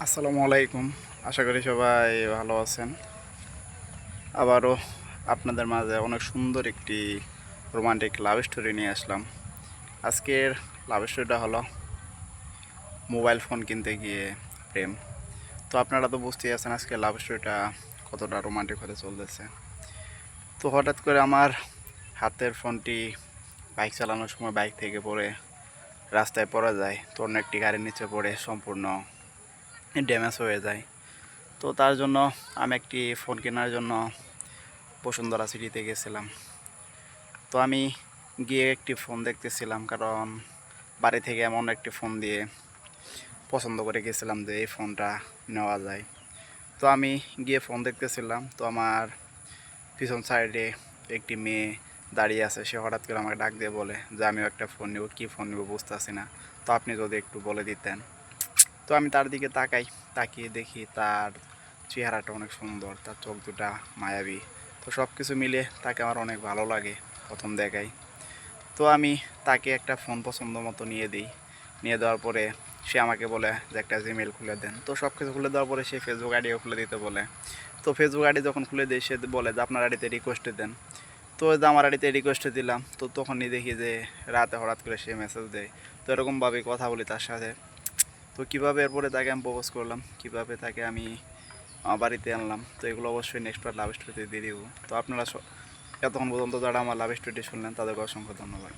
আসসালামু আলাইকুম। আশা করি সবাই ভালো আছেন। আবারও আপনাদের মাঝে অনেক সুন্দর একটি রোমান্টিক লাভ স্টোরি নিয়ে আসলাম। আজকের লাভ স্টোরিটা হলো মোবাইল ফোন কিনতে গিয়ে প্রেম। তো আপনারা তো বুঝতেই আছেন আজকে লাভ স্টোরিটা কতটা রোমান্টিক হতে চলতেছে। তো হঠাৎ করে আমার হাতের ফোনটি বাইক চালানোর সময় বাইক থেকে পড়ে রাস্তায় পড়া যায়। তো অন্য একটি গাড়ির নিচে পড়ে সম্পূর্ণ ড্যামেজ হয়ে যায়। তো তার জন্য আমি একটি ফোন কেনার জন্য বসুন্ধরা সিটিতে গেছিলাম। তো আমি গিয়ে একটি ফোন দেখতেছিলাম, কারণ বাড়ি থেকে এমন একটি ফোন দিয়ে পছন্দ করে গেছিলাম যে এই ফোনটা নেওয়া যায়। তো আমি গিয়ে ফোন দেখতেছিলাম, তো আমার পিছন সাইডে একটি মেয়ে দাঁড়িয়ে আছে। সে হঠাৎ করে আমাকে ডাক দিয়ে বলে যে আমিও একটা ফোন নেব, কী ফোন নেব বুঝতেছি না, তো আপনি যদি একটু বলে দিতেন। তো আমি তার দিকে তাকাই, তাকিয়ে দেখি তার চেহারাটা অনেক সুন্দর, তার চোখ দুটা মায়াবী। তো সব কিছু মিলে তাকে আমার অনেক ভালো লাগে প্রথম দেখাই। তো আমি তাকে একটা ফোন পছন্দ মতো নিয়ে দিই। নিয়ে দেওয়ার পরে সে আমাকে বলে যে একটা জিমেল খুলে দেন। তো সব কিছু খুলে দেওয়ার পরে সে ফেসবুক আইডিও খুলে দিতে বলে। তো ফেসবুক আইডি যখন খুলে দিই সে বলে যে আপনার আইডিতে রিকোয়েস্টে দেন। তো যে আমার আইডিতে রিকোয়েস্টে দিলাম, তো তখনই দেখি যে রাতে হঠাৎ করে সে মেসেজ দেয়। তো এরকমভাবেই কথা বলি তার সাথে। তো কীভাবে এরপরে তাকে আমি প্রপোজ করলাম, কীভাবে তাকে আমি বাড়িতে আনলাম, তো এগুলো অবশ্যই নেক্সট পার্ট লাভ স্টোরিতে দিয়ে দিব। তো আপনারা এতক্ষণ পর্যন্ত যারা আমার লাভ স্টোরিটি শুনলেন তাদেরকে অসংখ্য ধন্যবাদ।